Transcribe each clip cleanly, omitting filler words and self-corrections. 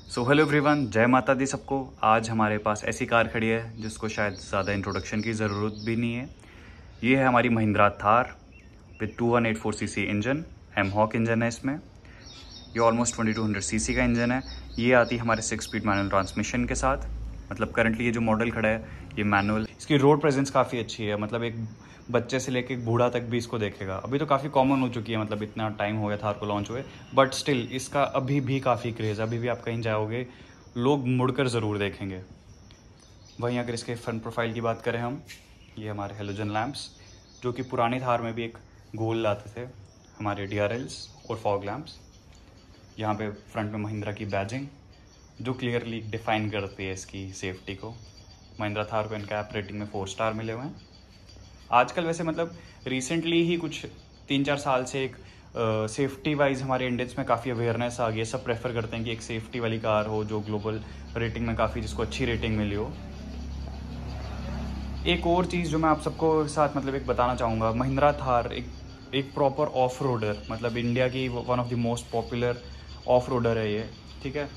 So hello everyone, जय माता दी सबको। आज हमारे पास ऐसी कार खड़ी है जिसको शायद ज़्यादा इंट्रोडक्शन की ज़रूरत भी नहीं है। ये है हमारी Mahindra Thar with 2184 CC engine. MHawk engine है इसमें। ये ऑलमोस्ट 2200 सीसी का इंजन है। ये आती है हमारे 6 स्पीड मैनुअल ट्रांसमिशन के साथ। मतलब करंटली ये जो मॉडल खड़ा है ये मैनुअल। इसकी रोड प्रेजेंस काफ़ी अच्छी है। मतलब एक बच्चे से लेके एक बूढ़ा तक भी इसको देखेगा। अभी तो काफ़ी कॉमन हो चुकी है, मतलब इतना टाइम हो गया थार को लॉन्च हुए, बट स्टिल इसका अभी भी काफ़ी क्रेज़। अभी भी आप कहीं जाओगे लोग मुड़कर ज़रूर देखेंगे। वहीं अगर इसके फ्रंट प्रोफाइल की बात करें हम, ये हमारे हेलोजन लैंप्स जो कि पुरानी थार में भी एक गोल लाते थे, हमारे DRLs और फॉग लैंप्स। यहाँ पे फ्रंट में महिंद्रा की बैजिंग जो क्लियरली डिफाइन करती है इसकी सेफ्टी को। महिंद्रा थार को इनका ऐप रेटिंग में 4 स्टार मिले हुए हैं। आजकल वैसे मतलब रिसेंटली ही कुछ 3-4 साल से एक सेफ्टी वाइज हमारे इंडियंस में काफ़ी अवेयरनेस आ गई है। सब प्रेफर करते हैं कि एक सेफ्टी वाली कार हो जो ग्लोबल रेटिंग में काफ़ी, जिसको अच्छी रेटिंग मिली हो। एक और चीज़ जो मैं आप सबको साथ मतलब एक बताना चाहूँगा, महिंद्रा थार एक प्रॉपर ऑफ रोडर, मतलब इंडिया की one of the most popular off roader है ये। ठीक है,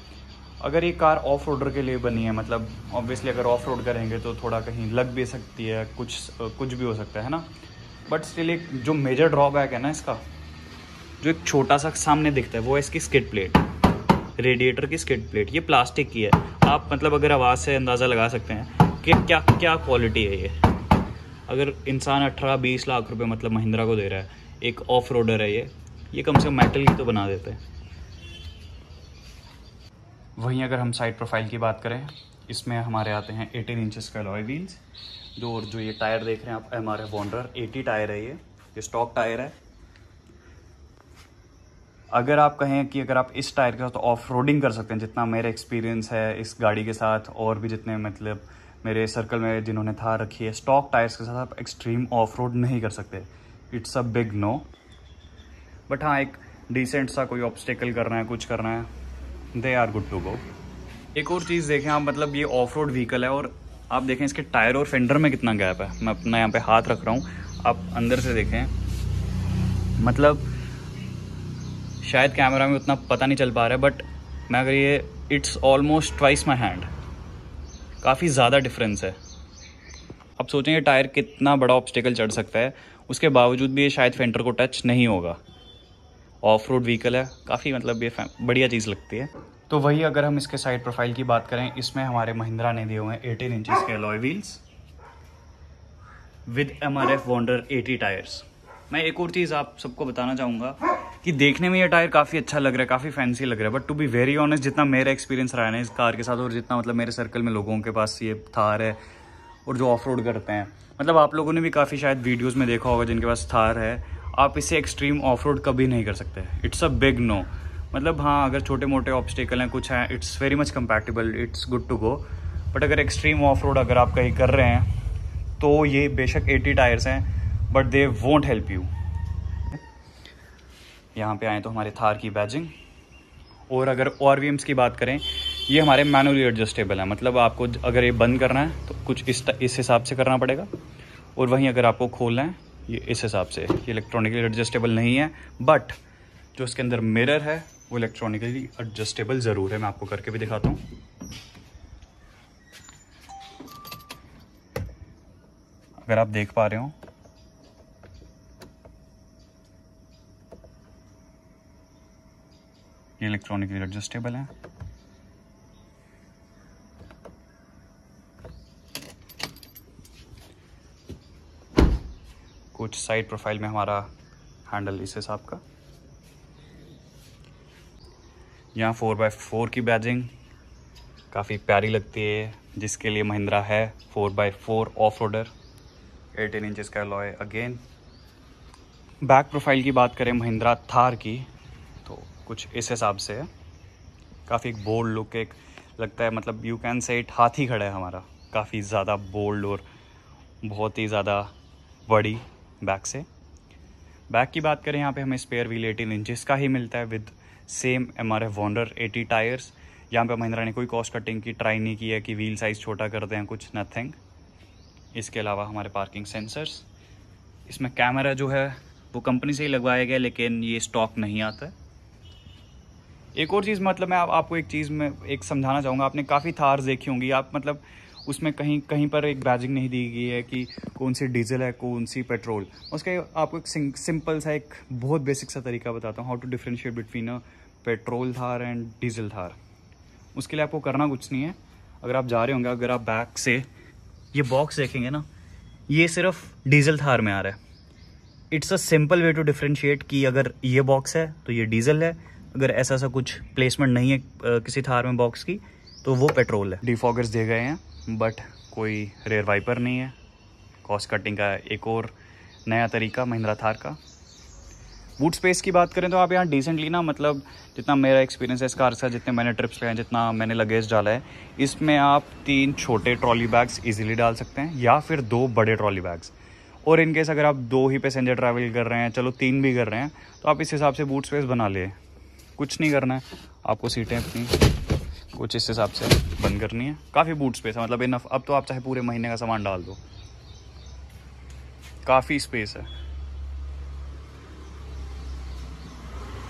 अगर ये कार ऑफ रोडर के लिए बनी है, मतलब ऑब्वियसली अगर ऑफ रोड करेंगे तो थोड़ा कहीं लग भी सकती है, कुछ भी हो सकता है ना। बट स्टिल एक जो मेजर ड्रॉबैक है ना इसका, जो एक छोटा सा सामने दिखता है वो है इसकी स्किड प्लेट, रेडिएटर की स्किड प्लेट। ये प्लास्टिक की है। आप मतलब अगर आवाज़ से अंदाज़ा लगा सकते हैं कि क्या क्या क्वालिटी है ये। अगर इंसान 18-20 लाख रुपए मतलब महिंद्रा को दे रहा है, एक ऑफ रोडर है ये कम से कम मेटल की तो बना देते हैं। वहीं अगर हम साइड प्रोफाइल की बात करें, इसमें हमारे आते हैं 18 इंचेस का अलॉय व्हील्स। जो ये टायर देख रहे हैं आप, हमारे वॉन्डर 80 टायर है। ये स्टॉक टायर है। अगर आप कहें कि अगर आप इस टायर के साथ ऑफ रोडिंग कर सकते हैं, जितना मेरा एक्सपीरियंस है इस गाड़ी के साथ और भी जितने मतलब मेरे सर्कल में जिन्होंने थार रखी है, स्टॉक टायर्स के साथ आप एक्सट्रीम ऑफ रोड नहीं कर सकते। It's a big no. But हाँ, एक डिसेंट सा कोई ऑब्स्टेकल करना है, कुछ करना है, they are good to go. एक और चीज़ देखें आप, मतलब ये ऑफ रोड व्हीकल है और आप देखें इसके टायर और फेंडर में कितना गैप है। मैं अपना यहाँ पे हाथ रख रहा हूँ, आप अंदर से देखें। मतलब शायद कैमरा में उतना पता नहीं चल पा रहा है, बट मैं अगर ये it's almost twice my hand. काफ़ी ज़्यादा डिफरेंस है। अब सोचें ये टायर कितना बड़ा ऑब्स्टेकल चढ़ सकता है, उसके बावजूद भी ये शायद फेंडर को टच नहीं होगा। ऑफ रोड व्हीकल है, काफ़ी मतलब ये बढ़िया चीज़ लगती है। तो वही अगर हम इसके साइड प्रोफाइल की बात करें, इसमें हमारे महिंद्रा ने दिए हुए हैं 18 इंचेस के alloy wheels with MRF wonder 80 tyres. मैं एक और चीज़ आप सबको बताना चाहूँगा कि देखने में ये टायर काफ़ी अच्छा लग रहा है, काफ़ी फैंसी लग रहा है, but to be very honest, जितना मेरा एक्सपीरियंस रहा है ना इस कार के साथ और जितना मतलब मेरे सर्कल में लोगों के पास ये थार है और जो ऑफ रोड करते हैं, मतलब आप लोगों ने भी काफ़ी शायद वीडियोज़ में देखा होगा जिनके पास थार है, आप इसे एक्सट्रीम ऑफ रोड कभी नहीं कर सकते। It's a big no. मतलब हाँ, अगर छोटे मोटे ऑब्स्टेकल हैं, कुछ हैं, it's very much compatible, it's good to go. But अगर एक्सट्रीम ऑफ रोड अगर आप कहीं कर रहे हैं तो ये बेशक 80 टायर्स हैं, but they won't help you. यहाँ पे आए तो हमारे थार की बैजिंग। और अगर ORVMs की बात करें, ये हमारे मैनुअली एडजस्टेबल है। मतलब आपको अगर ये बंद करना है तो कुछ इस हिसाब से करना पड़ेगा, और वहीं अगर आपको खोलना है ये इस हिसाब से। ये इलेक्ट्रॉनिकली एडजस्टेबल नहीं है, बट जो इसके अंदर मिरर है वो इलेक्ट्रॉनिकली एडजस्टेबल ज़रूर है। मैं आपको करके भी दिखाता हूँ। अगर आप देख पा रहे हो, ये इलेक्ट्रॉनिकली एडजस्टेबल है। कुछ साइड प्रोफाइल में हमारा हैंडल इस हिसाब का। यहाँ 4x4 की बैजिंग काफ़ी प्यारी लगती है, जिसके लिए महिंद्रा है 4x4 ऑफ रोडर। 18 इंचेस का अलॉय अगेन। बैक प्रोफाइल की बात करें महिंद्रा थार की तो कुछ इस हिसाब से है। काफ़ी एक बोल्ड लुक, एक लगता है मतलब यू कैन से इट हाथी खड़ा है हमारा। काफ़ी ज़्यादा बोल्ड और बहुत ही ज़्यादा बड़ी बैक से। बैक की बात करें, यहाँ पे हमें स्पेयर व्हील 18 इंचेस का ही मिलता है with same MRF wonder 80 tyres. यहाँ पे महिंद्रा ने कोई कॉस्ट कटिंग की ट्राई नहीं की है कि व्हील साइज़ छोटा कर दें, कुछ नथिंग। इसके अलावा हमारे पार्किंग सेंसर्स। इसमें कैमरा जो है वो कंपनी से ही लगवाया गया, लेकिन ये स्टॉक नहीं आता है। एक और चीज़, मतलब मैं आपको एक चीज़ में एक समझाना चाहूँगा। आपने काफ़ी थार्स देखी होंगी, आप मतलब उसमें कहीं कहीं पर एक बैजिंग नहीं दी गई है कि कौन सी डीजल है कौन सी पेट्रोल। उसके आपको एक सिंपल सा एक बहुत बेसिक सा तरीका बताता हूँ, how to differentiate between a petrol Thar and diesel Thar. उसके लिए आपको करना कुछ नहीं है। अगर आप जा रहे होंगे, अगर आप बैक से ये बॉक्स देखेंगे ना, ये सिर्फ डीजल थार में आ रहा है। It's a simple way to differentiate कि अगर ये बॉक्स है तो ये डीजल है, अगर ऐसा सा कुछ प्लेसमेंट नहीं है किसी थार में बॉक्स की तो वो पेट्रोल है। डिफॉगर्स दे गए हैं बट कोई रेयर वाइपर नहीं है। कॉस्ट कटिंग का एक और नया तरीका महिंद्रा थार का। बूट स्पेस की बात करें तो आप यहाँ डिसेंटली ना, मतलब जितना मेरा एक्सपीरियंस है इस कार से, जितने मैंने ट्रिप्स पे हैं, जितना मैंने लगेज डाला है, इसमें आप 3 छोटे ट्रॉली बैग्स इजीली डाल सकते हैं या फिर 2 बड़े ट्रॉली बैग्स। और इनकेस अगर आप 2 ही पैसेंजर ट्रैवल कर रहे हैं, चलो 3 भी कर रहे हैं, तो आप इस हिसाब से बूट स्पेस बना लिए। कुछ नहीं करना है आपको, सीटें अपनी कुछ इस हिसाब से बंद करनी है। काफ़ी बूट स्पेस है, मतलब इनफ। अब तो आप चाहे पूरे महीने का सामान डाल दो, काफ़ी स्पेस है।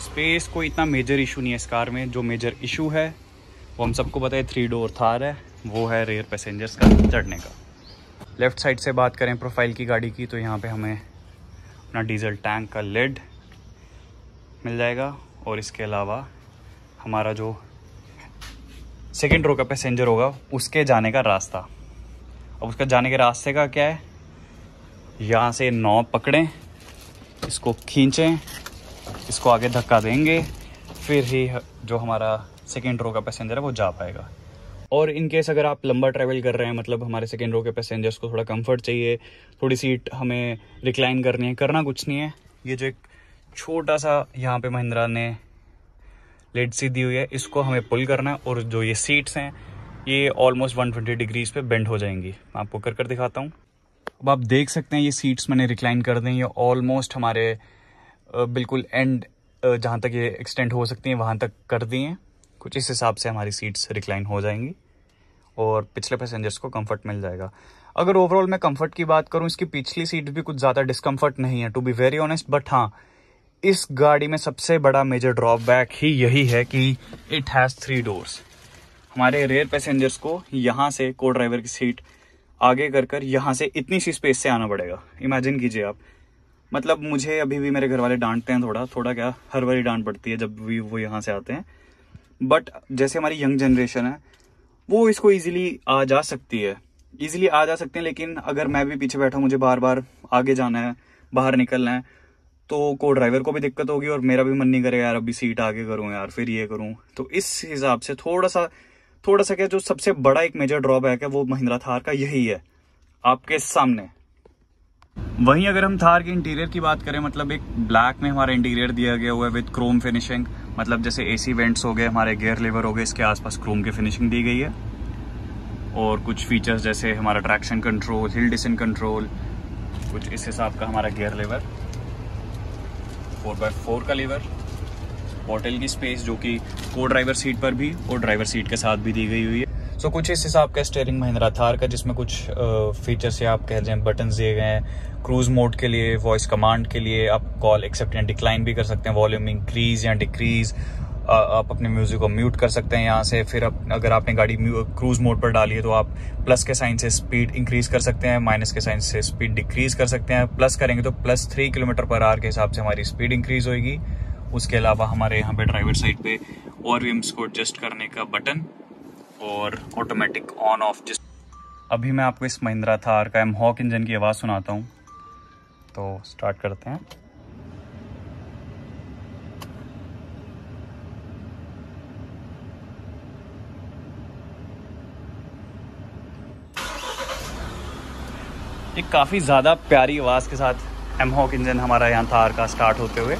स्पेस कोई इतना मेजर इशू नहीं है इस कार में। जो मेजर इशू है वो हम सबको पता है, 3 डोर थार है, वो है रेयर पैसेंजर्स का चढ़ने का। लेफ़्ट साइड से बात करें प्रोफाइल की गाड़ी की, तो यहाँ पे हमें अपना डीजल टैंक का लिड मिल जाएगा। और इसके अलावा हमारा जो सेकेंड रो का पैसेंजर होगा उसके जाने का रास्ता। अब उसका जाने के रास्ते का क्या है, यहाँ से नॉब पकड़ें, इसको खींचें, इसको आगे धक्का देंगे, फिर ही जो हमारा सेकेंड रो का पैसेंजर है वो जा पाएगा। और इन केस अगर आप लंबा ट्रैवल कर रहे हैं, मतलब हमारे सेकेंड रो के पैसेंजर्स को थोड़ा कंफर्ट चाहिए, थोड़ी सीट हमें रिक्लाइन करनी है, करना कुछ नहीं है। ये जो एक छोटा सा यहाँ पे महिंद्रा ने लेड सी दी हुई है, इसको हमें पुल करना है। और जो ये सीट्स हैं ये ऑलमोस्ट 120 डिग्रीज पे बेंड हो जाएंगी। मैं आपको कर दिखाता हूँ। अब आप देख सकते हैं ये सीट्स मैंने रिक्लाइन कर दी, ये ऑलमोस्ट हमारे बिल्कुल एंड जहाँ तक ये एक्सटेंड हो सकती हैं वहाँ तक कर दी हैं। कुछ इस हिसाब से हमारी सीट्स रिक्लाइन हो जाएंगी और पिछले पैसेंजर्स को कंफर्ट मिल जाएगा। अगर ओवरऑल मैं कंफर्ट की बात करूँ, इसकी पिछली सीट भी कुछ ज़्यादा डिस्कम्फर्ट नहीं है, to be very honest. But हाँ, इस गाड़ी में सबसे बड़ा मेजर ड्रॉबैक ही यही है कि इट हैज़ 3 डोर्स। हमारे रेयर पैसेंजर्स को यहाँ से को ड्राइवर की सीट आगे कर यहाँ से इतनी सी स्पेस से आना पड़ेगा। इमेजिन कीजिए आप, मतलब मुझे अभी भी मेरे घर वाले डांटते हैं, थोड़ा क्या हर बारी डांट पड़ती है जब भी वो यहाँ से आते हैं। बट जैसे हमारी यंग जनरेशन है वो इसको ईजिली आ जा सकती है, लेकिन अगर मैं भी पीछे बैठा, मुझे बार बार आगे जाना है, बाहर निकलना है, तो को ड्राइवर को भी दिक्कत होगी और मेरा भी मन नहीं करेगा यार अभी सीट आगे करूँ यार, फिर ये करूँ। तो इस हिसाब से थोड़ा सा क्या, जो सबसे बड़ा एक मेजर ड्रॉबैक है वो महिंद्रा थार का यही है आपके सामने। वहीं अगर हम थार के इंटीरियर की बात करें, मतलब एक ब्लैक में हमारा इंटीरियर दिया गया हुआ है विद क्रोम फिनिशिंग, मतलब जैसे एसी वेंट्स हो गए, हमारे गियर लीवर हो गए, इसके आसपास क्रोम की फिनिशिंग दी गई है। और कुछ फीचर्स जैसे हमारा traction control, hill descent control, कुछ इस हिसाब का हमारा गियर लीवर, 4x4 का लीवर, बॉटल की स्पेस जो कि को ड्राइवर सीट पर भी और ड्राइवर सीट के साथ भी दी गई हुई है। सो कुछ इस हिसाब का स्टीयरिंग महिंद्रा थार का, जिसमें कुछ फीचर्स से आप कह दें बटन्स दिए गए हैं। क्रूज मोड के लिए, वॉइस कमांड के लिए आप कॉल एक्सेप्ट या डिक्लाइन भी कर सकते हैं, वॉल्यूम इंक्रीज या डिक्रीज, आप अपने म्यूजिक को म्यूट कर सकते हैं यहाँ से। फिर अगर आपने गाड़ी क्रूज मोड पर डाली है तो आप प्लस के साइन से स्पीड इंक्रीज कर सकते हैं, माइनस के साइन से स्पीड डिक्रीज कर सकते हैं। प्लस करेंगे तो +3 km/h के हिसाब से हमारी स्पीड इंक्रीज होगी। उसके अलावा हमारे यहाँ पे ड्राइवर साइड पे और रिम्स को एडजस्ट करने का बटन और ऑटोमेटिक ऑन ऑफ। अभी मैं आपको इस महिंद्रा थार का एमहॉक इंजन की आवाज़ सुनाता हूँ, तो स्टार्ट करते हैं। एक काफ़ी ज़्यादा प्यारी आवाज़ के साथ एमहॉक इंजन हमारा यहाँ थार का स्टार्ट होते हुए।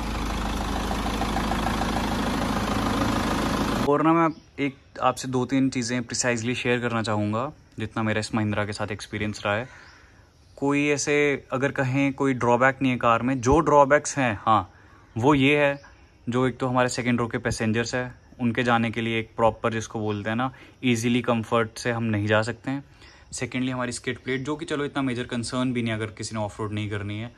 और ना मैं एक आपसे 2-3 चीज़ें प्रिसाइजली शेयर करना चाहूँगा जितना मेरा इस महिंद्रा के साथ एक्सपीरियंस रहा है। कोई ऐसे अगर कहें कोई ड्रॉबैक नहीं है कार में। जो ड्रॉबैक्स हैं हाँ वो ये है, जो एक तो हमारे सेकेंड रो के पैसेंजर्स हैं, उनके जाने के लिए एक प्रॉपर जिसको बोलते हैं ना ईजिली कंफर्ट से हम नहीं जा सकते हैं। सेकेंडली हमारी स्किड प्लेट, जो कि चलो इतना मेजर कंसर्न भी नहीं अगर किसी ने ऑफ रोड नहीं करनी है,